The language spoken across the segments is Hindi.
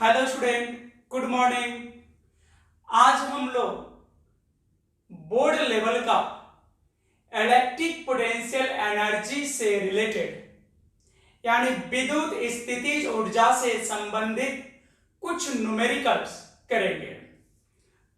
Hello student, good morning. आज हम लोग बोर्ड लेवल का इलेक्ट्रिक पोटेंशियल एनर्जी से रिलेटेड यानी विद्युत स्थितिज ऊर्जा से संबंधित कुछ न्यूमेरिकल्स करेंगे।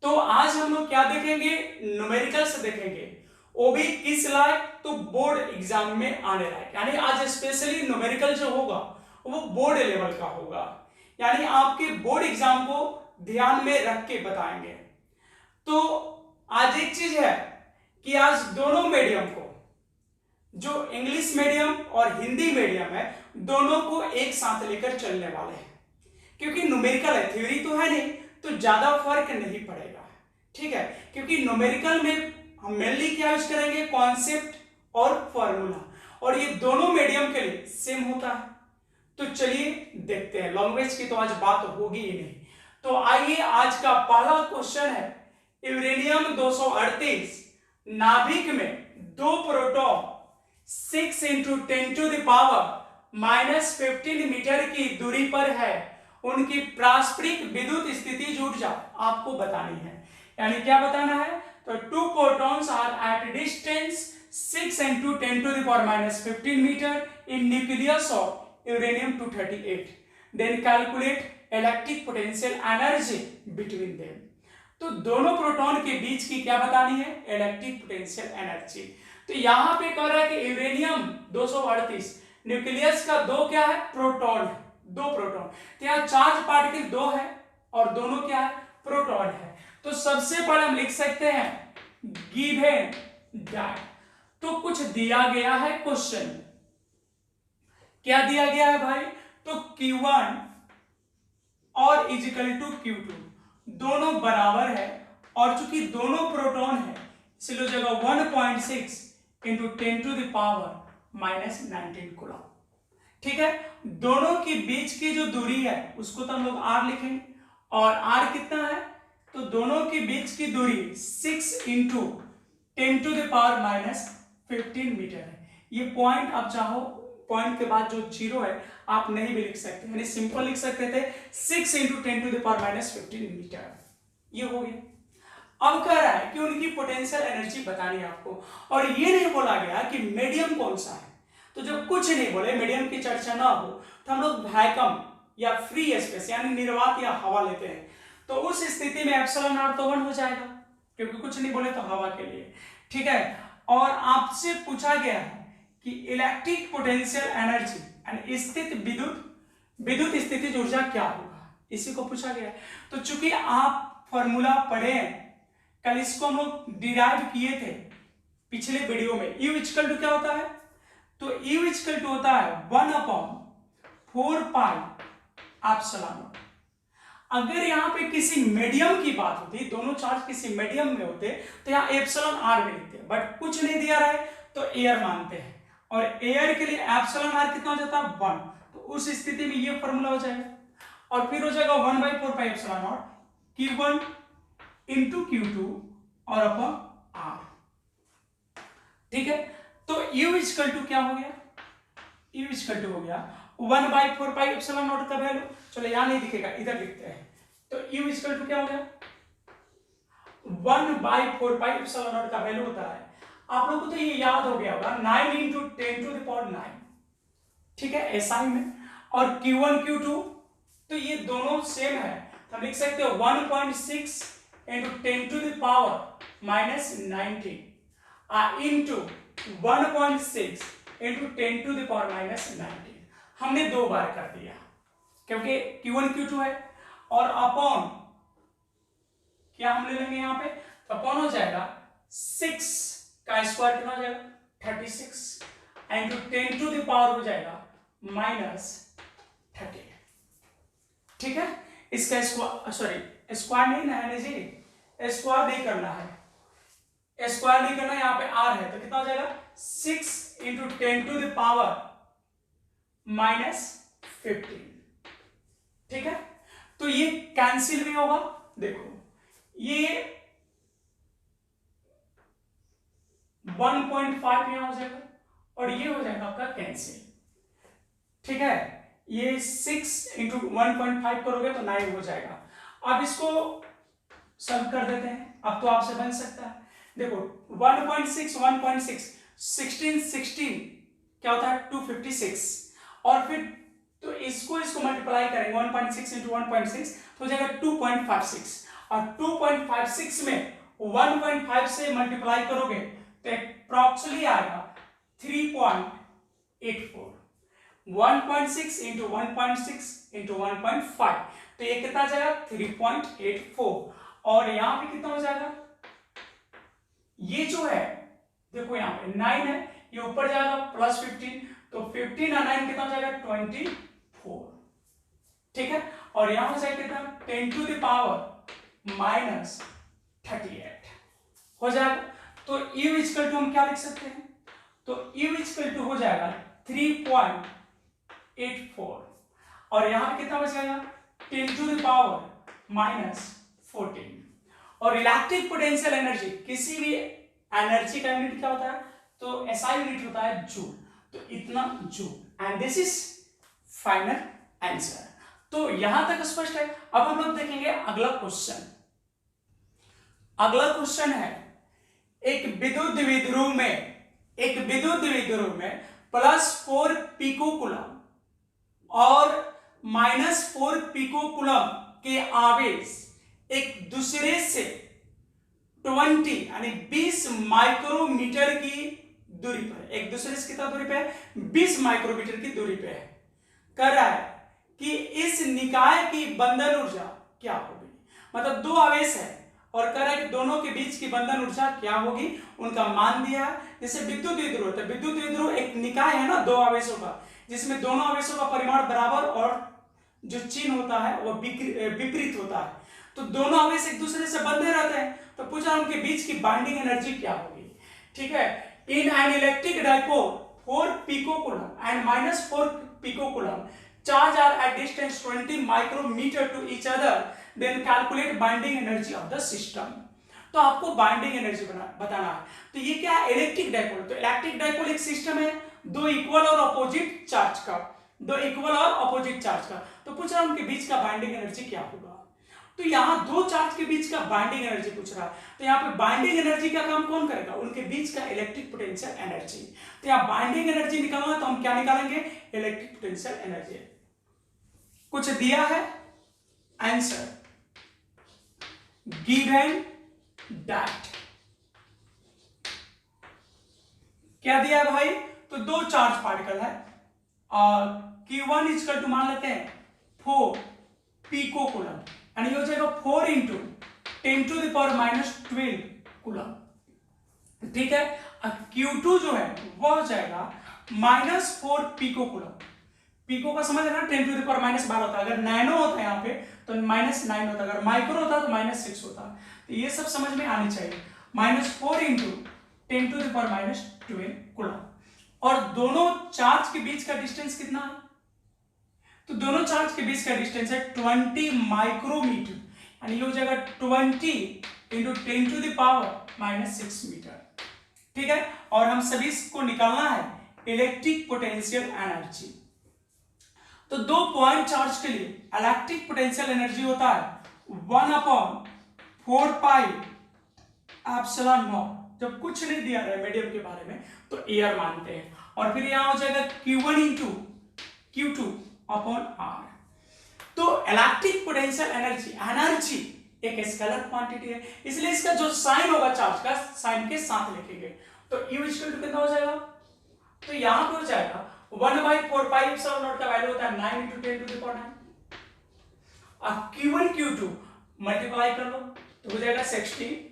तो आज हम लोग क्या देखेंगे? न्यूमेरिकल्स देखेंगे, वो भी किस लायक? तो बोर्ड एग्जाम में आने लायक। यानी आज स्पेशली न्यूमेरिकल जो होगा वो बोर्ड लेवल का होगा, यानी आपके बोर्ड एग्जाम को ध्यान में रख के बताएंगे। तो आज एक चीज है कि आज दोनों मीडियम को, जो इंग्लिश मीडियम और हिंदी मीडियम है, दोनों को एक साथ लेकर चलने वाले हैं। क्योंकि न्यूमेरिकल है, थ्योरी तो है नहीं, तो ज्यादा फर्क नहीं पड़ेगा। ठीक है, क्योंकि न्यूमेरिकल में हम मेनली क्या यूज करेंगे? कॉन्सेप्ट और फॉर्मूला, और ये दोनों मीडियम के लिए सेम होता है। तो चलिए देखते हैं। लैंग्वेज की तो आज बात होगी ही नहीं। तो आइए, आज का पहला क्वेश्चन है, यूरेनियम 238 नाभिक में दो प्रोटॉन 6 × 10⁻⁻15 मीटर की दूरी पर है, उनकी पारस्परिक विद्युत स्थितिज ऊर्जा आपको बतानी है। यानी क्या बताना है? तो two protons are at distance 6 × 10⁻⁻15 metre in nucleus of uranium 238, then calculate electric potential energy between them। तो दोनों प्रोटॉन के बीच की क्या बतानी है? Electric potential energy. तो यहां पे कह रहा है कि यूरेनियम 238 न्यूक्लियस का दो क्या है? प्रोटॉन है, दो प्रोटॉन। तो यहाँ चार्ज पार्टिकल दो है और दोनों क्या है? प्रोटॉन है। तो सबसे पहले हम लिख सकते हैं गिवन दैट। तो कुछ दिया गया है क्वेश्चन में, क्या दिया गया है भाई? तो Q1 और इजिकल टू Q2 दोनों बराबर है, और चूंकि दोनों प्रोटॉन है इसलिए जगह 1.6 × 10⁻⁻19 कूलम। ठीक है, दोनों के बीच की जो दूरी है उसको तो हम लोग R लिखेंगे, और R कितना है? तो दोनों के बीच की दूरी 6 × 10⁻⁻15 मीटर है। ये पॉइंट आप चाहो पॉइंट के बाद जो जीरो है आप नहीं भी लिख सकते, यानी सिंपल लिख सकते थे 6 × 10⁻⁻15 मीटर। ये हो गया। अब कह रहा है कि उनकी पोटेंशियल एनर्जी बतानी है आपको, और ये नहीं बोला गया कि मीडियम कौन सा है। तो जब कुछ नहीं बोले, मीडियम की चर्चा ना हो, तो हम लोग वैक्यूम या फ्री स्पेस यानी निर्वात या हवा लेते हैं। तो उस स्थिति में एप्सिलॉन नॉट तो 1 हो जाएगा, क्योंकि कुछ नहीं बोले तो हवा के लिए। ठीक है, और आपसे पूछा गया है कि इलेक्ट्रिक पोटेंशियल एनर्जी यानी स्थित विद्युत स्थितिज ऊर्जा क्या होगा, इसी को पूछा गया। तो चूंकि आप फॉर्मूला पढ़े हैं, कल इसको हम लोग डिराइव किए थे पिछले वीडियो में। U इक्वल टू क्या होता है? तो U इक्वल टू होता है 1/4πε0। अगर यहाँ पे किसी मीडियम की बात होती, दोनों चार्ज किसी मीडियम में होते, तो यहाँ एप्सिलॉन R में लिखते, बट कुछ नहीं दिया रहा है तो एयर मानते हैं, और एयर के लिए एप्सिलॉन R कितना हो जाता है? 1। तो उस स्थिति में ये फॉर्मूला हो जाएगा, और फिर हो जाएगा 1/4πε0 Q1 × Q2 और अपॉन R। ठीक है, तो U इक्वल टू क्या हो गया? U इक्वल टू हो गया 1/4πε0 का वैल्यू, चलो यहां नहीं दिखेगा, इधर लिखते हैं। तो U इक्वल टू क्या हो गया? 1/4πε0 का वैल्यू होता है, आप लोगों को तो ये याद हो गया होगा, 9 × 10⁹। ठीक है, SI में। और Q1 Q2 तो ये दोनों सेम है, हम लिख सकते हो 1.6 × 10⁻⁻19 into 1.6 × 10⁻⁻19। हमने दो बार कर दिया क्योंकि Q1 Q2 है, और अपॉन क्या हम ले लेंगे यहाँ पे? तो अपॉन हो जाएगा 6 का स्क्वायर कितना हो जाएगा? 36 × 10⁻⁻ हो जाएगा -30। ठीक है, इसका स्क्वायर नहीं ना है जी, स्क्वायर नहीं करना है, स्क्वायर नहीं करना, यहाँ पे R है तो कितना हो जाएगा? 6 × 10⁻⁻15। ठीक है, तो ये कैंसिल भी होगा। देखो ये 1.5 यहां हो जाएगा, और ये हो जाएगा आपका कैंसिल। ठीक है, ये 6 इंटू 1.5 करोगे तो 9 हो जाएगा। अब इसको सॉल्व कर देते हैं, अब तो आपसे बन सकता है। देखो 1.6 1.6 16 क्या होता है 256, और फिर तो इसको मल्टीप्लाई करेंगे 1.6 इंटू 1.6 तो हो जाएगा 2.56, और 2.56 में 1.5 से मल्टीप्लाई करोगे तो अप्रॉक्सिमेटली आएगा 3.84। 1.6 इंटू 1.6 इंटू 1.5 तो ये कितना जाएगा 3.84, और यहां पे कितना हो जाएगा, ये जो है देखो यहाँ पे 9 है, ये ऊपर जाएगा प्लस 15, तो 15 और 9 कितना हो जाएगा 24, ठीक है। और यहां हो जाएगा कितना 10 टू द पावर माइनस 38 हो जाएगा। तो U इक्वल टू हम क्या लिख सकते हैं, तो U इक्वल टू हो जाएगा 3.84, और यहां पे कितना बचेगा 10 टू द पावर माइनस 14। और इलेक्ट्रिक पोटेंशियल एनर्जी, किसी भी एनर्जी का यूनिट क्या होता है, तो एसआई यूनिट होता है जूल, तो इतना joule, and this is final answer. तो यहां तक स्पष्ट है। अब हम लोग देखेंगे अगला क्वेश्चन। अगला क्वेश्चन है एक विद्युत द्विध्रुव में +4 पिकोकूलम और -4 पिकोकूलम के आवेश एक दूसरे से 20 यानी 20 माइक्रोमीटर की दूरी पर, एक दूसरे से कितना दूरी पे है 20 माइक्रोमीटर की दूरी पे है, कर रहा है कि इस निकाय की बंधन ऊर्जा क्या होगी। मतलब दो आवेश है और कह रहा है कि दोनों के बीच की बंधन ऊर्जा क्या होगी, उनका मान दिया है। जैसे विद्युत द्विध्रुव होता है, विद्युत द्विध्रुव एक निकाय है ना दो आवेशों का, जिसमें दोनों आवेशों का परिमाण बराबर और जो चिन्ह होता है वो विपरीत होता है, तो दोनों आवेश एक दूसरे से बंधे रहते हैं। तो पूछा उनके बीच की बाइंडिंग एनर्जी क्या होगी, ठीक है। In an electric dipole 4 picocoulomb and -4 picocoulomb charge are at distance 20 micrometre to each other, then calculate binding energy of the system. तो आपको बाइंडिंग एनर्जी बताना है। तो ये क्या है इलेक्ट्रिक डाइपोल, तो इलेक्ट्रिक डाइपोल एक सिस्टम है दो इक्वल और अपोजिट चार्ज का, तो पूछ रहा है उनके बीच का बाइंडिंग एनर्जी क्या होगा। तो यहां दो चार्ज के बीच का बाइंडिंग एनर्जी पूछ रहा है, तो यहाँ पे बाइंडिंग एनर्जी का काम कौन करेगा, उनके बीच का इलेक्ट्रिक पोटेंशियल एनर्जी। तो यहाँ बाइंडिंग एनर्जी निकालना तो हम क्या निकालेंगे, इलेक्ट्रिक पोटेंशियल एनर्जी। कुछ दिया है आंसर गिवन दैट, क्या दिया है भाई, तो दो चार्ज पार्टिकल है और Q1 इक्वल टू मान लेते हैं 4 पिकोकूलम, यानी ये हो जाएगा 4 into 10 to the power -12 coulomb, ठीक है। अब Q2 जो है वो हो जाएगा -4 पिकोकूलम, पिको का समझ है ना 10 टू द पावर -12 होता है, अगर नैनो होता है यहाँ पे तो -9 होता है, अगर माइक्रो होता तो -6 होता। तो ये सब समझ में आनी चाहिए। -4 into 10 to the power -12 coulomb, और दोनों चार्ज के बीच का डिस्टेंस कितना है, तो दोनों चार्ज के बीच का डिस्टेंस है 20 माइक्रोमीटर, यानी ये हो जाएगा 20 into 10 to the power -6 metre, ठीक है। और हम सभी को निकालना है इलेक्ट्रिक पोटेंशियल एनर्जी। तो दो पॉइंट चार्ज के लिए इलेक्ट्रिक पोटेंशियल एनर्जी होता है 1/4 पाई एप्सिलॉन नॉट। जब कुछ नहीं दिया है मीडियम के बारे में तो एयर मानते हैं, और फिर यहां हो जाएगा Q1 into Q2 upon R। तो इलेक्ट्रिक पोटेंशियल एनर्जी एक स्केलर क्वांटिटी है, इसलिए इसका जो साइन होगा चार्ज का साइन के साथ लिखेंगे। तो U इक्वल टू कितना हो जाएगा, तो यहां पे हो जाएगा 1/4 पाई एप्सिलॉन नॉट का वैल्यू होता है 9 इंटू 10 टू द पावर 9। अब Q1 Q2 मल्टीप्लाई कर लो तो हो जाएगा 60,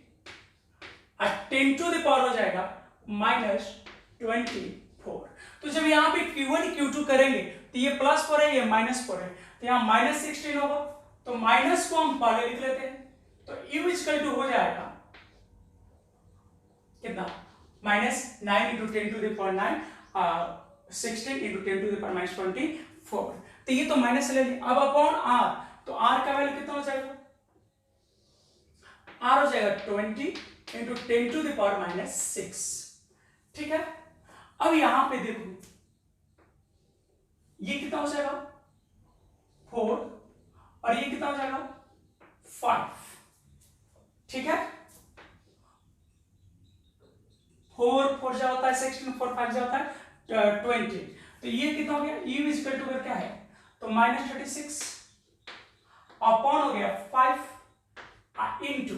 और 10 टू द पावर हो जाएगा -24। तो जब यहाँ पे Q1 Q2 करेंगे तो ये +4 है ये -4 है, तो यहाँ -16 होगा, तो माइनस को हम पहले लिख लेते हैं। तो U इक्वल टू हो जाएगा कितना -9 into 10 to the power 9 16 into 10 to the power -24। तो ये तो माइनस ले लिया। अब अपॉन R, तो R का वैल्यू कितना हो जाएगा, R हो जाएगा 20 इंटू 10 टू द पावर -6, ठीक है। अब यहां पे देखो ये कितना हो जाएगा 4 और ये कितना हो जाएगा 5, ठीक है। 4 4 जा होता है 16, 4 5 जा होता है 20, तो ये कितना हो गया u इक्वल टू क्या है तो -36 अपॉन हो गया 5 इंटू,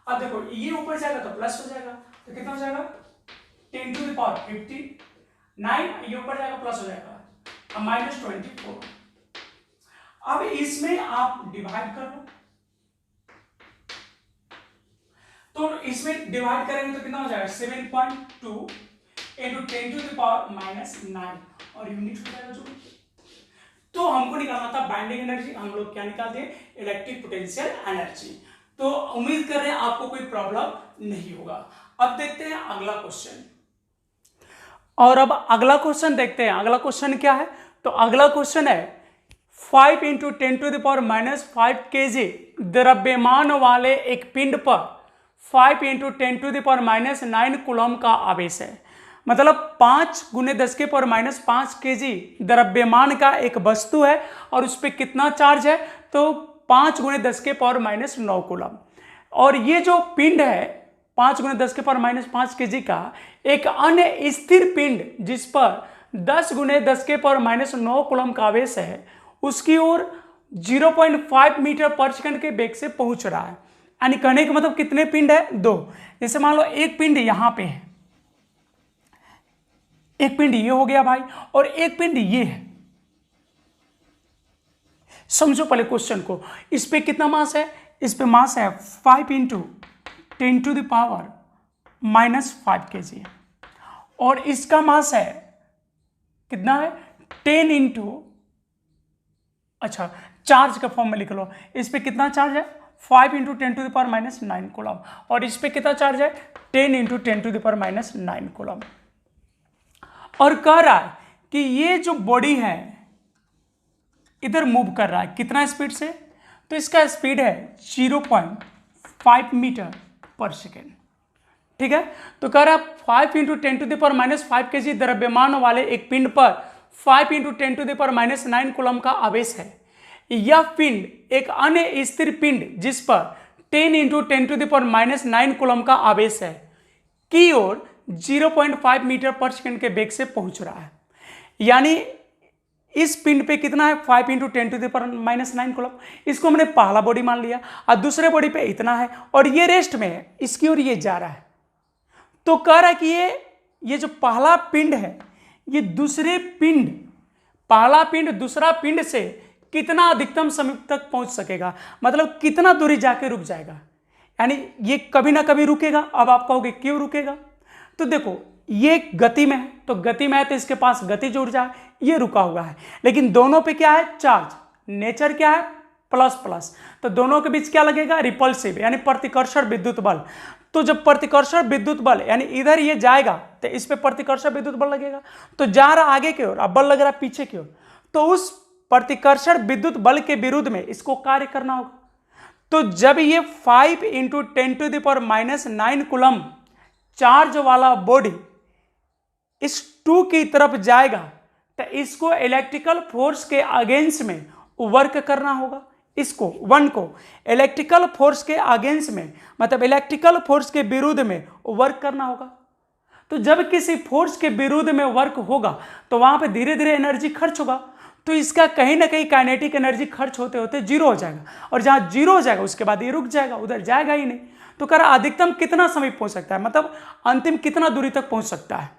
अब देखो ये ऊपर जाएगा तो प्लस हो जाएगा, तो कितना हो जाएगा 10 टू द पावर 59, ये ऊपर जाएगा प्लस हो जाएगा अब -24। अब इसमें आप डिवाइड कर लो, तो इसमें डिवाइड करेंगे तो कितना हो जाएगा 7.2 इंटू 10 टू द पावर -9 और यूनिट हो जाएगा जो। तो हमको निकालना था बाइंडिंग एनर्जी, हम लोग क्या निकालते हैं इलेक्ट्रिक पोटेंशियल एनर्जी। तो उम्मीद कर रहे हैं आपको कोई प्रॉब्लम नहीं होगा। अब देखते हैं अगला क्वेश्चन, और अब अगला क्वेश्चन देखते हैं। अगला क्वेश्चन क्या है, तो अगला क्वेश्चन है 5 into 10 to the power -5 kg द्रव्यमान वाले एक पिंड पर 5 into 10 to the power -9 coulomb का आवेश है। मतलब 5 × 10 के पावर -5 kg द्रव्यमान का एक वस्तु है और उस पर कितना चार्ज है, तो 5 × 10 के पावर -9 कूलम। और ये जो पिंड है 5 × 10 के पावर -5 kg का एक अन्य स्थिर पिंड जिस पर 10 × 10 के पावर -9 कूलम का आवेश है, उसकी ओर 0.5 मीटर पर सेकंड के वेग से पहुंच रहा है। यानी कहने का मतलब कितने पिंड है 2। जैसे मान लो एक पिंड यहां पे है, एक पिंड ये हो गया भाई, और एक पिंड ये है। समझो पहले क्वेश्चन को, इस पे कितना मास है, इस पे मास है 5 into 10 to the power -5 kg, और इसका मास है कितना है 10 इंटू, अच्छा चार्ज का फॉर्म में लिख लो, इस पे कितना चार्ज है 5 into 10 to the power -9 coulomb, और इस पे कितना चार्ज है 10 into 10 to the power -9 coulomb. और कह रहा है कि ये जो बॉडी है इधर मूव कर रहा है कितना स्पीड से, तो इसका स्पीड है 0.5 मीटर पर सेकेंड, ठीक है। तो कह रहा है 5 into 10 to the power -5 kg द्रव्यमान वाले एक पिंड पर 5 into 10 to the power -9 coulomb का आवेश है। यह पिंड एक अन्य स्थिर पिंड जिस पर 10 into 10 to the power -9 coulomb का आवेश है की ओर 0.5 मीटर पर सेकंड के वेग से पहुंच रहा है। यानी इस पिंड पे कितना है 5 into 10 to the power -9 coulomb, इसको हमने पहला बॉडी मान लिया, और दूसरे बॉडी पे इतना है और ये रेस्ट में है, इसकी ओर ये जा रहा है। तो कह रहा है कि ये जो पहला पिंड है ये दूसरे पिंड, पहला पिंड दूसरा पिंड से कितना अधिकतम समय तक पहुंच सकेगा, मतलब कितना दूरी जाके रुक जाएगा। यानी ये कभी ना कभी रुकेगा। अब आप कहोगे क्यों रुकेगा, तो देखो ये गति में है, तो गति में है तो इसके पास गतिज ऊर्जा है, ये रुका हुआ है, लेकिन दोनों पे क्या है चार्ज, नेचर क्या है प्लस प्लस, तो दोनों के बीच क्या लगेगा रिपल्सिव यानी प्रतिकर्षण विद्युत बल। तो जब प्रतिकर्षण विद्युत बल यानी इधर ये जाएगा तो इस पे प्रतिकर्षण विद्युत बल लगेगा, तो जा रहा आगे की ओर, अब बल लग रहा पीछे की ओर, तो उस प्रतिकर्षण विद्युत बल के विरुद्ध में इसको कार्य करना होगा। तो जब ये 5 into 10 to the power -9 coulomb charge वाला बॉडी इस 2 की तरफ जाएगा तो इसको इलेक्ट्रिकल फोर्स के अगेंस्ट में वर्क करना होगा। इसको 1 को इलेक्ट्रिकल फोर्स के अगेंस्ट में, मतलब इलेक्ट्रिकल फोर्स के विरुद्ध में वर्क करना होगा। तो जब किसी फोर्स के विरुद्ध में वर्क होगा तो वहां पे धीरे धीरे एनर्जी खर्च होगा, तो इसका कहीं ना कहीं काइनेटिक एनर्जी खर्च होते होते जीरो हो जाएगा, और जहां जीरो हो जाएगा उसके बाद ये रुक जाएगा, उधर जाएगा ही नहीं। तो कह रहा अधिकतम कितना समय पहुंच सकता है, मतलब अंतिम कितना दूरी तक पहुंच सकता है,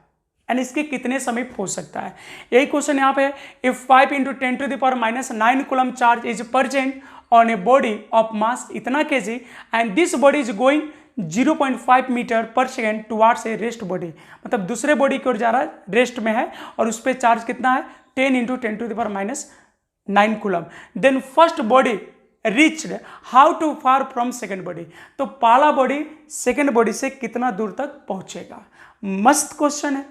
यानी इसके कितने समय पहुंच सकता है। यही क्वेश्चन यहाँ पे, if 5 into 10 to the power -9 coulomb charge is present on a body of mass इतना kg and this body is going 0.5 metre per second towards a rest body, मतलब दूसरे बॉडी की ओर जा रहा है, रेस्ट में है, और उस पर चार्ज कितना है 10 into 10 to the power -9 coulomb. Then first body reached how to far from second body, तो पहला बॉडी सेकेंड बॉडी से कितना दूर तक पहुंचेगा। मस्त क्वेश्चन है,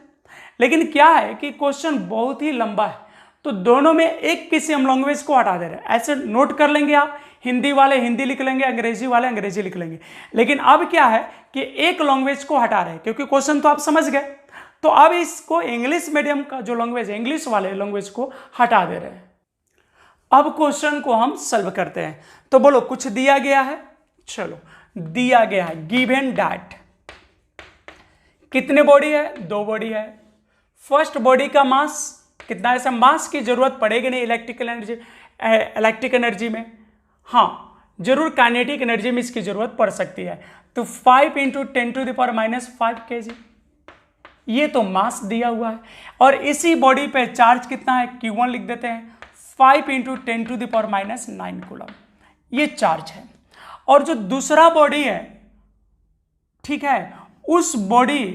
लेकिन क्या है कि क्वेश्चन बहुत ही लंबा है, तो दोनों में एक किसी हम लैंग्वेज को हटा दे रहे हैं। ऐसे नोट कर लेंगे आप, हिंदी वाले हिंदी लिख लेंगे, अंग्रेजी वाले अंग्रेजी लिख लेंगे, लेकिन अब क्या है कि एक लैंग्वेज को हटा रहे हैं, क्योंकि क्वेश्चन तो आप समझ गए, तो अब इसको इंग्लिश मीडियम का जो लैंग्वेज है, इंग्लिश वाले लैंग्वेज को हटा दे रहे हैं। अब क्वेश्चन को हम सॉल्व करते हैं। तो बोलो कुछ दिया गया है, चलो दिया गया है गिवन दैट कितने बॉडी है, 2 बॉडी है। फर्स्ट बॉडी का मास कितना है, ऐसा मास की जरूरत पड़ेगी नहीं इलेक्ट्रिक एनर्जी में, हाँ जरूर काइनेटिक एनर्जी में इसकी जरूरत पड़ सकती है। तो 5 × 10⁻⁵ kg, ये तो मास दिया हुआ है। और इसी बॉडी पे चार्ज कितना है, Q1 लिख देते हैं, 5 × 10⁻⁹ कूलम, ये चार्ज है। और जो दूसरा बॉडी है, ठीक है, उस बॉडी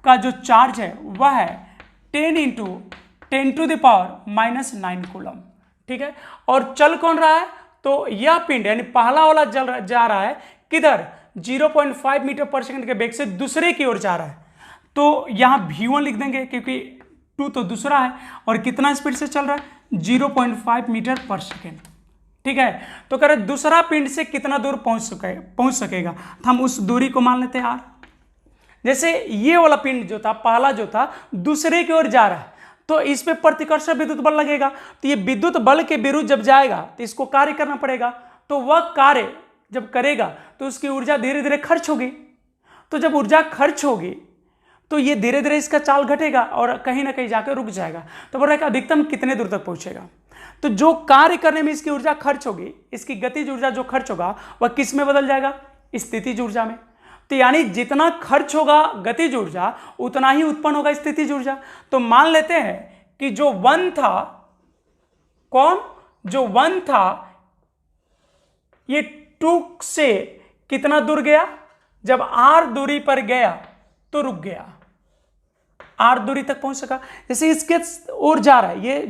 का जो चार्ज है वह है 10 × 10⁻⁹ कूलम, ठीक है। और चल कौन रहा है, तो यह पिंड यानी पहला वाला जा रहा है किधर, 0.5 मीटर पर सेकंड के वेग से दूसरे की ओर जा रहा है। तो यहां V1 लिख देंगे क्योंकि 2 तो दूसरा है, और कितना स्पीड से चल रहा है, 0.5 मीटर पर सेकंड, ठीक है। तो कह रहे दूसरा पिंड से कितना दूर पहुंच सकेगा, तो हम उस दूरी को मान लेते हैं R। जैसे ये वाला पिंड जो था, पहला जो था, दूसरे की ओर जा रहा है, तो इस पे प्रतिकर्षण विद्युत बल लगेगा। तो ये विद्युत बल के विरुद्ध जब जाएगा तो इसको कार्य करना पड़ेगा। तो वह कार्य जब करेगा तो उसकी ऊर्जा धीरे धीरे खर्च होगी। तो जब ऊर्जा खर्च होगी तो ये धीरे धीरे इसका चाल घटेगा और कहीं ना कहीं जाकर रुक जाएगा। तो बोल रहा है कि अधिकतम कितने दूर तक पहुंचेगा। तो जो कार्य करने में इसकी ऊर्जा खर्च होगी, इसकी गतिज ऊर्जा जो खर्च होगा वह किस में बदल जाएगा, स्थितिज ऊर्जा में। तो यानी जितना खर्च होगा गतिज ऊर्जा उतना ही उत्पन्न होगा स्थितिज ऊर्जा। तो मान लेते हैं कि जो 1 था, कौन, जो 1 था, ये 2 से कितना दूर गया, जब R दूरी पर गया तो रुक गया, R दूरी तक पहुंच सका। जैसे इसके ओर जा रहा है, ये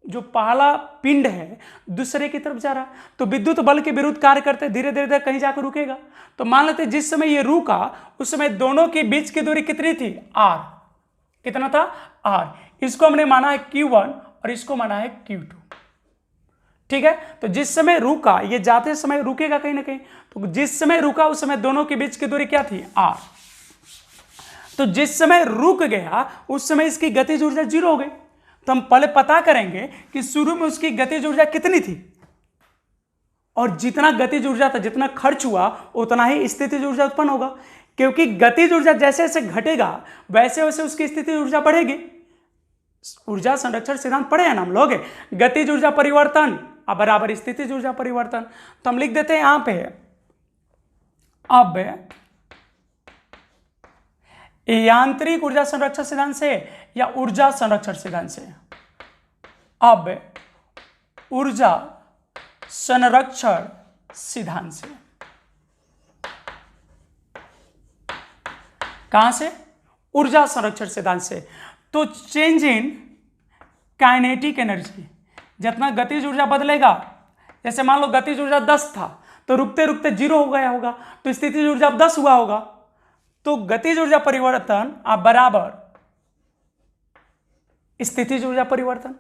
जो पहला पिंड है दूसरे की तरफ जा रहा है, तो विद्युत बल के विरुद्ध कार्य करते धीरे धीरे कहीं जाकर रुकेगा। तो मान लेते जिस समय ये रुका उस समय दोनों के बीच की दूरी कितनी थी, R, कितना था, R। इसको हमने माना है Q1 और इसको माना है Q2, ठीक है। तो जिस समय रुका, ये जाते समय रुकेगा कहीं ना कहीं, तो जिस समय रुका उस समय दोनों के बीच की दूरी क्या थी, R। तो जिस समय रुक गया उस समय इसकी गतिज ऊर्जा 0 हो गई। तो हम पहले पता करेंगे कि शुरू में उसकी गतिज ऊर्जा कितनी थी, और जितना गतिज ऊर्जा था, जितना खर्च हुआ उतना ही स्थितिज ऊर्जा उत्पन्न होगा। क्योंकि गतिज ऊर्जा जैसे जैसे घटेगा वैसे वैसे उसकी स्थितिज ऊर्जा बढ़ेगी। ऊर्जा संरक्षण सिद्धांत पढ़े हैं ना हम लोग, गतिज ऊर्जा परिवर्तन बराबर स्थितिज ऊर्जा परिवर्तन। तो हम लिख देते हैं यहां पे, अब यांत्रिक ऊर्जा संरक्षण सिद्धांत से या ऊर्जा संरक्षण सिद्धांत से, अब ऊर्जा संरक्षण सिद्धांत से, कहां से, ऊर्जा संरक्षण सिद्धांत से। तो चेंज इन काइनेटिक एनर्जी, जितना गतिज ऊर्जा बदलेगा, जैसे मान लो गतिज ऊर्जा 10 था तो रुकते रुकते 0 हो गया होगा, तो स्थितिज ऊर्जा 10 हुआ होगा। तो गतिज ऊर्जा परिवर्तन बराबर स्थितिज ऊर्जा परिवर्तन।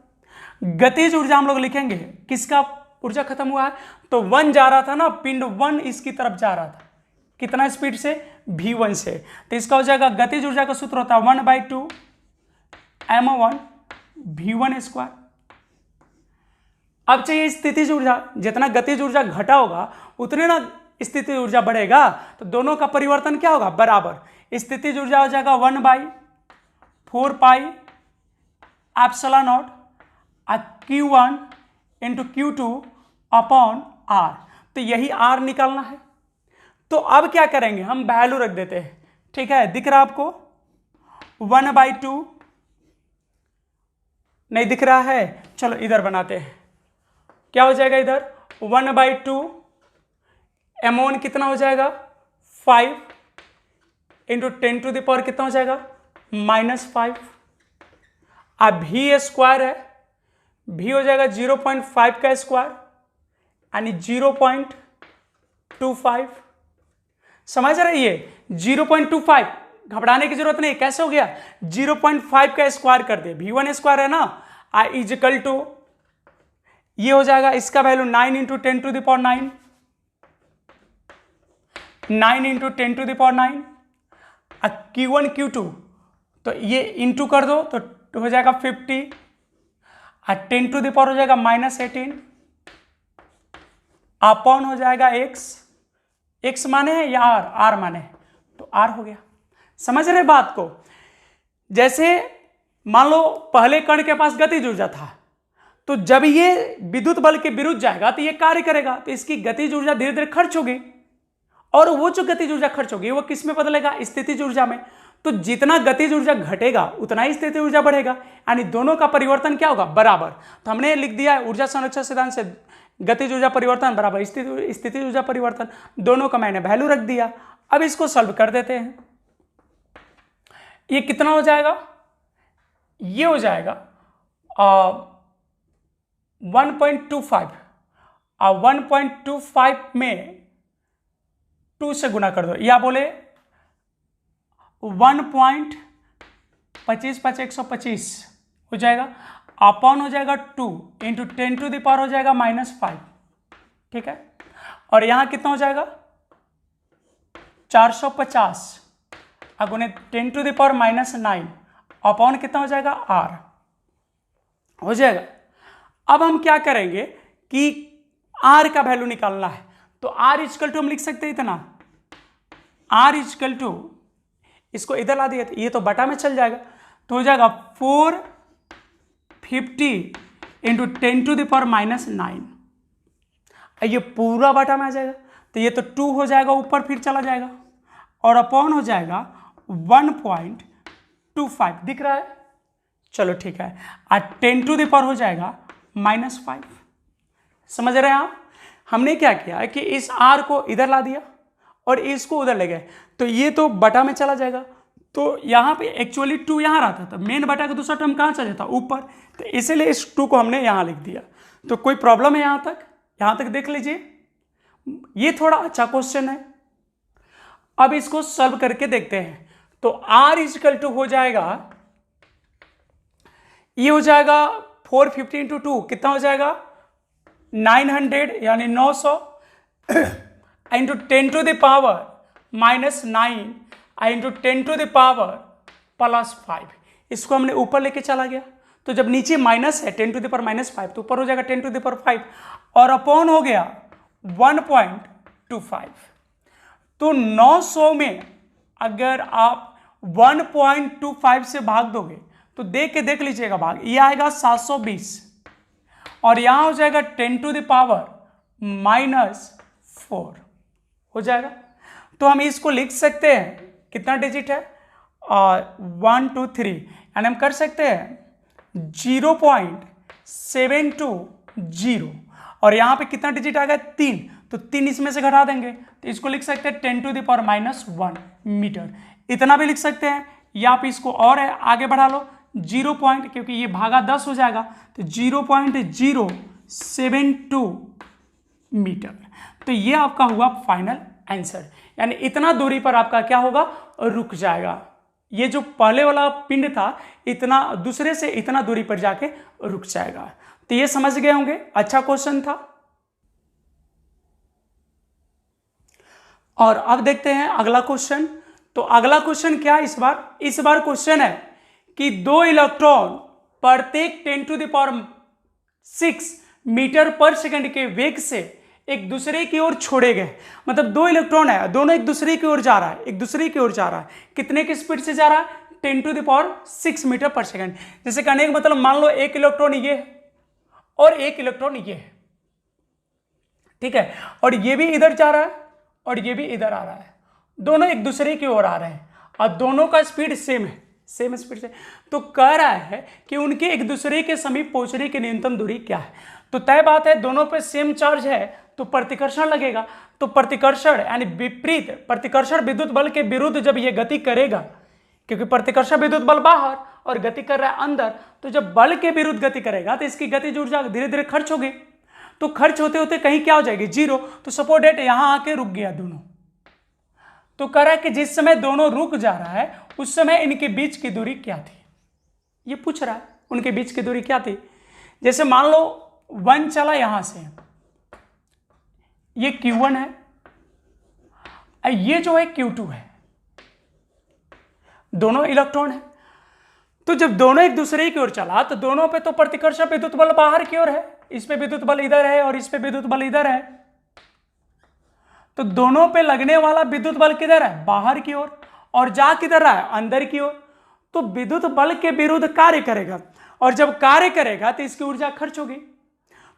गतिज ऊर्जा हम लोग लिखेंगे किसका ऊर्जा खत्म हुआ है, तो 1 जा रहा था ना, पिंड 1 इसकी तरफ जा रहा था, कितना स्पीड से, V1 से। तो इसका हो जाएगा गतिज ऊर्जा का सूत्र होता है 1/2 m1 V1²। अब चाहिए स्थितिज ऊर्जा, जितना गतिज ऊर्जा घटा होगा उतने ना स्थितिज ऊर्जा बढ़ेगा, तो दोनों का परिवर्तन क्या होगा, बराबर। स्थितिज ऊर्जा हो जाएगा 1/4 पाई ε0 Q1 × Q2 अपॉन R। तो यही R निकालना है। तो अब क्या करेंगे, हम वैल्यू रख देते हैं, ठीक है। दिख रहा आपको 1/2, नहीं दिख रहा है, चलो इधर बनाते हैं। क्या हो जाएगा इधर, 1/2 m1 कितना हो जाएगा, 5 × 10⁻⁴ कितना हो जाएगा, -5। अब V² है, V हो जाएगा 0.5 का स्क्वायर यानी 0.25। समझ रही है, 0.25, घबराने की जरूरत नहीं। कैसे हो गया, 0.5 का स्क्वायर कर दे, V1² है ना, इक्वल टू ये हो जाएगा, इसका वैल्यू 9 × 10⁹ 9 × 10⁹। Q1 Q2 तो ये इंटू कर दो तो हो जाएगा 50। और 10 टू द पावर हो जाएगा -18 अपॉन हो जाएगा x माने है या r माने है, तो r हो गया। समझ रहे बात को? जैसे मान लो पहले कण के पास गतिज ऊर्जा था, तो जब ये विद्युत बल के विरुद्ध जाएगा तो ये कार्य करेगा, तो इसकी गतिज ऊर्जा धीरे धीरे खर्च होगी, और वो जो गतिज ऊर्जा खर्च होगी वो किस में बदलेगा? स्थितिज ऊर्जा में। तो जितना गतिज ऊर्जा घटेगा उतना ही स्थितिज ऊर्जा बढ़ेगा, यानी दोनों का परिवर्तन क्या होगा? बराबर। तो हमने लिख दिया है ऊर्जा संरक्षण सिद्धांत से गतिज ऊर्जा परिवर्तन बराबर स्थितिज ऊर्जा परिवर्तन, दोनों का मैंने वैल्यू रख दिया। अब इसको सॉल्व कर देते हैं। ये कितना हो जाएगा? ये हो जाएगा 1.25 और 1.25 में 2 से गुना कर दो, या बोले 1.25 5 125 हो जाएगा, अपॉन हो जाएगा 2 इंटू 10 टू द पावर हो जाएगा -5, ठीक है। और यहां कितना हो जाएगा? 450 अगुने 10 टू द पावर -9 अपॉन कितना हो जाएगा? r हो जाएगा। अब हम क्या करेंगे कि r का वैल्यू निकालना है, तो r इक्वल टू हम लिख सकते हैं इतना, r इक्वल टू, इसको इधर ला दिया तो ये तो बटा में चल जाएगा, तो हो जाएगा 450 इंटू 10 टू द पावर -9, ये पूरा बटा में आ जाएगा, तो ये तो 2 हो जाएगा, ऊपर फिर चला जाएगा, और अपॉन हो जाएगा 1.25 दिख रहा है। चलो ठीक है, और 10 टू द पावर हो जाएगा -5। समझ रहे हैं आप? हमने क्या किया कि इस r को इधर ला दिया और इसको उधर ले गए, तो ये तो बटा में चला जाएगा, तो यहाँ पे एक्चुअली 2 यहाँ रहता था, मेन बटा का दूसरा टर्म कहाँ चला जाता? ऊपर, तो इसीलिए इस 2 को हमने यहाँ लिख दिया। तो कोई प्रॉब्लम है यहाँ तक देख लीजिए, ये थोड़ा अच्छा क्वेश्चन है। अब इसको सॉल्व करके देखते हैं। तो r इक्वल टू हो जाएगा, ये हो जाएगा 450 इंटू 2 कितना हो जाएगा? 900 यानी 900 into 10 to the power -9 into 10 to the power +5। इसको हमने ऊपर लेके चला गया, तो जब नीचे माइनस है 10 टू द पावर -5 तो ऊपर हो जाएगा 10 टू द पावर 5, और अपॉन हो गया 1.25। तो 900 में अगर आप 1.25 से भाग दोगे तो देख लीजिएगा भाग, ये आएगा 720, और यहां हो जाएगा 10 टू द पावर -4 हो जाएगा। तो हम इसको लिख सकते हैं, कितना डिजिट है? 1 2 3, यानी हम कर सकते हैं 0.720, और यहां पे कितना डिजिट आ गया? 3, तो 3 इसमें से घटा देंगे, तो इसको लिख सकते हैं 10 टू द पावर -1 मीटर, इतना भी लिख सकते हैं। या आप इसको और है आगे बढ़ा लो, 0 पॉइंट, क्योंकि ये भागा 10 हो जाएगा, तो 0.072 मीटर। तो ये आपका हुआ फाइनल आंसर, यानी इतना दूरी पर आपका क्या होगा? रुक जाएगा। ये जो पहले वाला पिंड था इतना दूसरे से इतना दूरी पर जाके रुक जाएगा। तो ये समझ गए होंगे, अच्छा क्वेश्चन था। और अब देखते हैं अगला क्वेश्चन। तो अगला क्वेश्चन क्या है इस बार क्वेश्चन है कि 2 इलेक्ट्रॉन प्रत्येक 10 टू द पावर 6 मीटर पर सेकंड के वेग से एक दूसरे की ओर छोड़े गए। मतलब 2 इलेक्ट्रॉन है, दोनों एक दूसरे की ओर जा रहा है, कितने की स्पीड से जा रहा है? 10 टू द पावर 6 मीटर पर सेकंड। जैसे कहने का मतलब मान लो एक इलेक्ट्रॉन ये है और एक इलेक्ट्रॉन ये है, ठीक है, और ये भी इधर जा रहा है और ये भी इधर आ रहा है, दोनों एक दूसरे की ओर आ रहे हैं और दोनों का स्पीड सेम है, सेम स्पीड से। तो कह रहा है कि उनके एक दूसरे के समीप पहुंचने की न्यूनतम दूरी क्या है। तो तय बात है, दोनों पे सेम चार्ज है तो प्रतिकर्षण लगेगा। तो प्रतिकर्षण यानी विपरीत प्रतिकर्षण विद्युत बल के विरुद्ध जब ये गति करेगा, क्योंकि प्रतिकर्षण विद्युत बल बाहर और गति कर रहा है अंदर, तो जब बल के विरुद्ध गति करेगा तो इसकी गतिज ऊर्जा धीरे धीरे खर्च होगी। तो खर्च होते होते कहीं क्या हो जाएगी? 0। तो सपोज डेट यहां आके रुक गया दोनों। तो कह रहा है कि जिस समय दोनों रुक जा रहा है उस समय इनके बीच की दूरी क्या थी, ये पूछ रहा है, उनके बीच की दूरी क्या थी। जैसे मान लो 1 चला यहां से, ये Q1 है, ये जो है Q2 है, दोनों इलेक्ट्रॉन है। तो जब दोनों एक दूसरे की ओर चला तो दोनों पे तो प्रतिकर्षण विद्युत बल बाहर की ओर है, इस पे विद्युत बल इधर है और इस पे विद्युत बल इधर है, तो दोनों पे लगने वाला विद्युत बल किधर है, बाहर की ओर, और जा किधर रहा है, अंदर की ओर। तो विद्युत बल के विरुद्ध कार्य करेगा, और जब कार्य करेगा तो इसकी ऊर्जा खर्च होगी।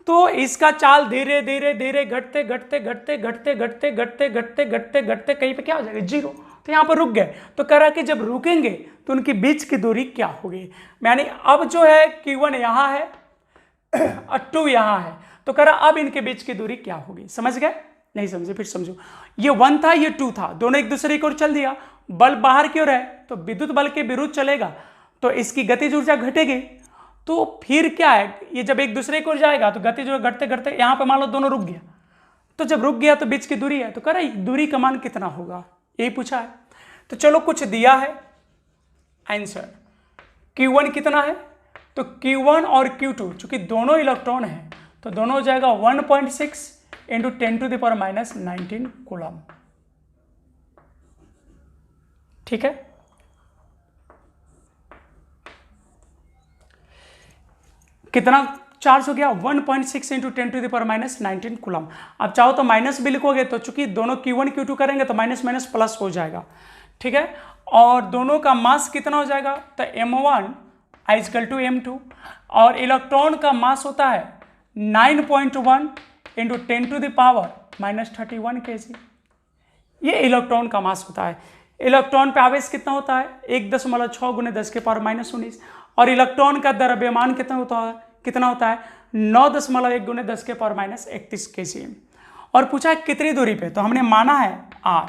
तो इसका चाल धीरे धीरे धीरे घटते घटते घटते घटते घटते घटते घटते घटते घटते कहीं पे क्या हो जाएगा, जीरो। तो यहाँ पर रुक गए। तो कह रहा कि जब रुकेंगे तो उनकी बीच की दूरी क्या होगी, यानी अब जो है Q1 यहाँ है और 2 यहाँ है, तो कह रहा अब इनके बीच की दूरी क्या होगी। समझ गए? नहीं समझे फिर समझो। ये 1 था, ये 2 था, दोनों एक दूसरे की ओर चल दिया, बल बाहर की ओर है तो विद्युत बल के विरुद्ध चलेगा तो इसकी गतिज ऊर्जा घटेगी। तो फिर क्या है, ये जब एक दूसरे की ओर जाएगा तो गतिज ऊर्जा घटते घटते यहाँ पे मान लो दोनों रुक गया, तो जब रुक गया तो बीच की दूरी है, तो कह रहा दूरी का मान कितना होगा, यही पूछा है। तो चलो कुछ दिया है आंसर। Q1 कितना है, तो Q1 और Q2 चूंकि दोनों इलेक्ट्रॉन है तो दोनों हो जाएगा 1.6 इंटू 10⁻⁻19 कूलम। ठीक है, कितना चार्ज हो गया, 1.6 इंटू 10⁻⁻19 कूलम। अब चाहो तो माइनस भी लिखोगे, तो चूंकि दोनों Q1 Q2 करेंगे तो माइनस माइनस प्लस हो जाएगा। ठीक है, और दोनों का मास कितना हो जाएगा, तो M1 = M2, और इलेक्ट्रॉन का मास होता है 9.1 इंटू 10⁻⁻31 kg। ये इलेक्ट्रॉन का मास होता है। इलेक्ट्रॉन पे आवेश कितना होता है, 1.6 × 10⁻−19, और इलेक्ट्रॉन का द्रव्यमान कितना होता है 9.1 × 10⁻31 kg। और पूछा है कितनी दूरी पे, तो हमने माना है r,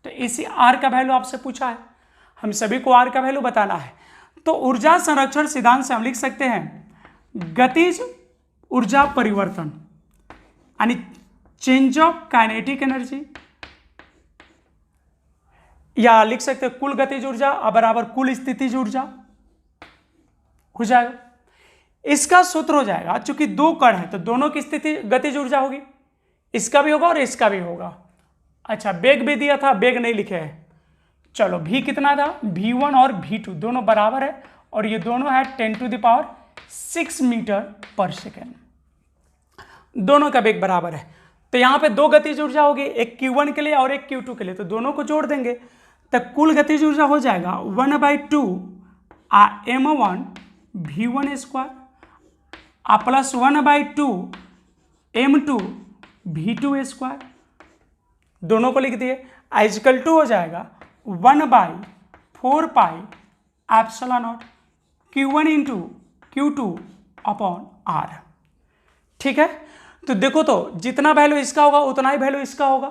तो इसी r का वैल्यू आपसे पूछा है, हम सभी को r का वैल्यू बताना है। तो ऊर्जा संरक्षण सिद्धांत से हम लिख सकते हैं गतिज ऊर्जा परिवर्तन यानी चेंज ऑफ काइनेटिक एनर्जी, या लिख सकते हैं कुल गतिज ऊर्जा बराबर कुल स्थितिज ऊर्जा हो जाएगा। इसका सूत्र हो जाएगा, चूंकि दो कण है तो दोनों की स्थिति गतिज ऊर्जा होगी, इसका भी होगा और इसका भी होगा। अच्छा, वेग भी दिया था, वेग नहीं लिखे है। चलो v कितना था, v1 और v2 दोनों बराबर है, और ये दोनों है 10⁶ मीटर पर सेकेंड, दोनों का वेग बराबर है। तो यहाँ पे दो गतिज ऊर्जा होगी, एक Q1 के लिए और एक Q2 के लिए, तो दोनों को जोड़ देंगे तो कुल गतिज ऊर्जा हो जाएगा 1/2 m1 v1 square plus 1/2 m2 v2 square, दोनों को लिख दिए, = हो जाएगा 1/4 pi epsilon not Q1 into Q2 upon R। ठीक है, तो देखो तो जितना वैल्यू इसका होगा उतना ही वैल्यू इसका होगा,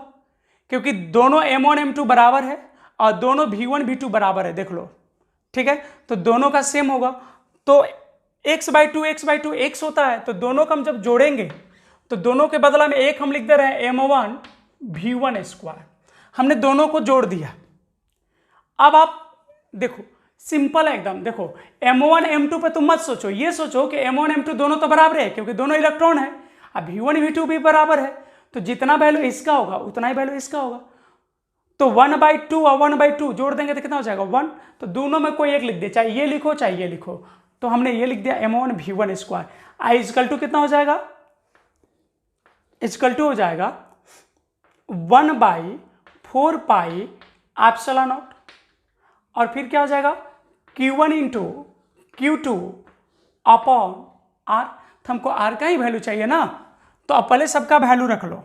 क्योंकि दोनों m1 m2 बराबर है और दोनों v1 v2 बराबर है, देख लो। ठीक है, तो दोनों का सेम होगा, तो x/2 x/2 x होता है, तो दोनों को हम जब जोड़ेंगे तो दोनों के बदला में एक हम लिख दे रहे हैं m1 v1 स्क्वायर, हमने दोनों को जोड़ दिया। अब आप देखो सिंपल है एकदम, देखो m1 m2 पे तुम मत सोचो, ये सोचो कि m1 m2 दोनों तो बराबर है क्योंकि दोनों इलेक्ट्रॉन है, अब v1 v2 भी बराबर है, तो जितना वैल्यू इसका होगा उतना ही वैल्यू इसका होगा। तो 1/2 और 1/2 जोड़ देंगे तो कितना हो जाएगा 1, तो दोनों में कोई एक लिख दे, चाहे ये लिखो चाहे ये लिखो, तो हमने ये लिख दिया m1 v1 स्क्वायर। = कितना हो जाएगा, = हो जाएगा 1/4 पाई एप्सिलॉन नॉट, और फिर क्या हो जाएगा Q1 into Q2 upon R। तो हमको R का ही वैल्यू चाहिए ना, तो अब पहले सबका वैल्यू रख लो।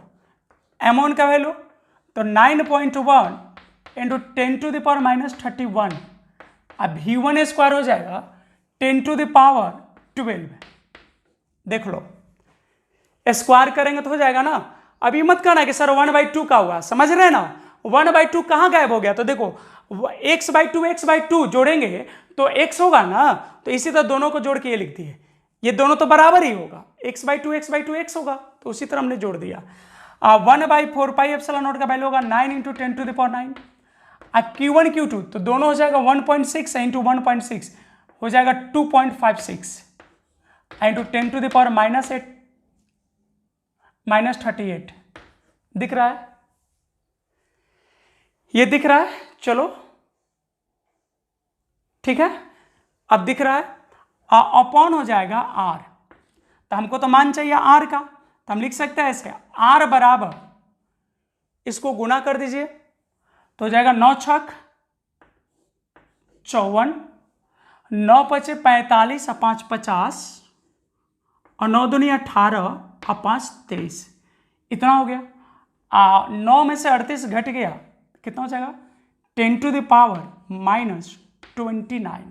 m1 का वैल्यू तो 9.1 इंटू 10⁻31, अब v1 स्क्वायर हो जाएगा 10⁻12। देख लो स्क्वायर करेंगे तो हो जाएगा ना। अभी मत कहना कि सर 1/2 का हुआ, समझ रहे ना, 1/2 कहाँ गायब हो गया, तो देखो x/2 जोड़ेंगे तो x होगा ना, तो इसी तरह दोनों को जोड़ के ये लिख दिए, ये दोनों तो बराबर ही होगा, x/2 x होगा, तो उसी तरह हमने जोड़ दिया। 1/4 पाई एप्सिलॉन नॉट का वैल्यू होगा 9 इंटू 10⁻9। अब Q1 Q2 तो दोनों हो जाएगा 1.6 इंटू 1.6 हो जाएगा 2.56 इंटू 10⁻⁻8 -38 दिख रहा है, ये दिख रहा है। चलो ठीक है, अब दिख रहा है, अपॉन हो जाएगा आर, तो हमको तो मान चाहिए आर का, तो हम लिख सकते हैं ऐसे, आर बराबर, इसको गुना कर दीजिए तो हो जाएगा 9 छक 54, 9 पचे 45 और 5 50 और 9 दूनी 18 और 5 23, इतना हो गया। 9 में से 38 घट गया, कितना हो जाएगा 10 टू द पावर -29।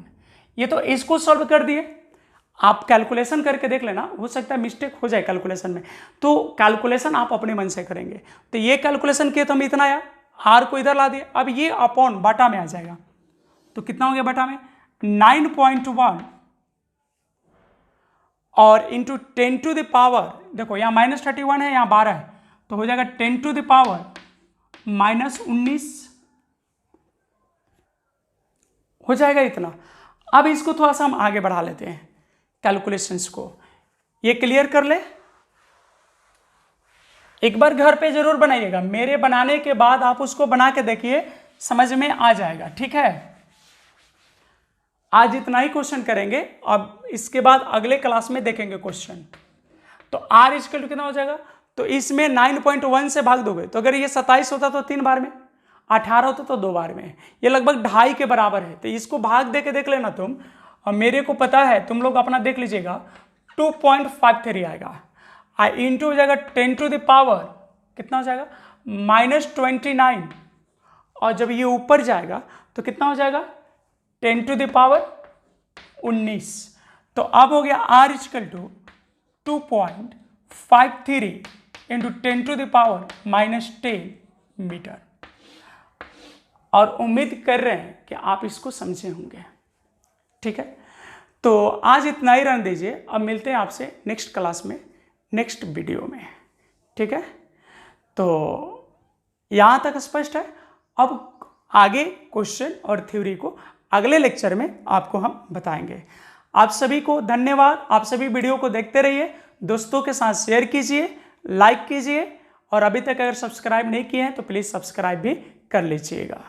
ये तो इसको सॉल्व कर दिए, आप कैलकुलेशन करके देख लेना, हो सकता है मिस्टेक हो जाए कैलकुलेशन में, तो कैलकुलेशन आप अपने मन से करेंगे। तो ये कैलकुलेशन किए तो हम इतना आया, आर को इधर ला दिए, अब ये अपॉन बाटा में आ जाएगा, तो कितना हो गया बाटा में 9.1 और इंटू 10 टू द पावर, देखो यहाँ -31 है, यहाँ 12 है, तो हो जाएगा 10 टू द पावर -19 हो जाएगा इतना। अब इसको थोड़ा सा हम आगे बढ़ा लेते हैं कैलकुलेशंस को, ये क्लियर कर ले, एक बार घर पे जरूर बनाइएगा, मेरे बनाने के बाद आप उसको बना के देखिए, समझ में आ जाएगा, ठीक है। आज इतना ही क्वेश्चन करेंगे, अब इसके बाद अगले क्लास में देखेंगे क्वेश्चन। तो आर इक्वल टू कितना हो जाएगा, तो इसमें 9.1 से भाग दोगे, तो अगर ये 27 होता तो 3 बार में, 18 होता तो 2 बार में, ये लगभग 2.5 के बराबर है, तो इसको भाग दे के देख लेना तुम, और मेरे को पता है तुम लोग अपना देख लीजिएगा 2.53 आएगा, इंटू हो जाएगा 10 टू द पावर कितना हो जाएगा -29, और जब ये ऊपर जाएगा तो कितना हो जाएगा 10 टू द पावर 19। तो अब हो गया R equal to 2.53 into 10 to the power -10 metre, और उम्मीद कर रहे हैं कि आप इसको समझे होंगे, ठीक है। तो आज इतना ही रहने दीजिए, अब मिलते हैं आपसे नेक्स्ट क्लास में, नेक्स्ट वीडियो में, ठीक है। तो यहाँ तक स्पष्ट है, अब आगे क्वेश्चन और थ्योरी को अगले लेक्चर में आपको हम बताएंगे। आप सभी को धन्यवाद, आप सभी वीडियो को देखते रहिए, दोस्तों के साथ शेयर कीजिए, लाइक कीजिए, और अभी तक अगर सब्सक्राइब नहीं किए हैं तो प्लीज़ सब्सक्राइब भी कर लीजिएगा।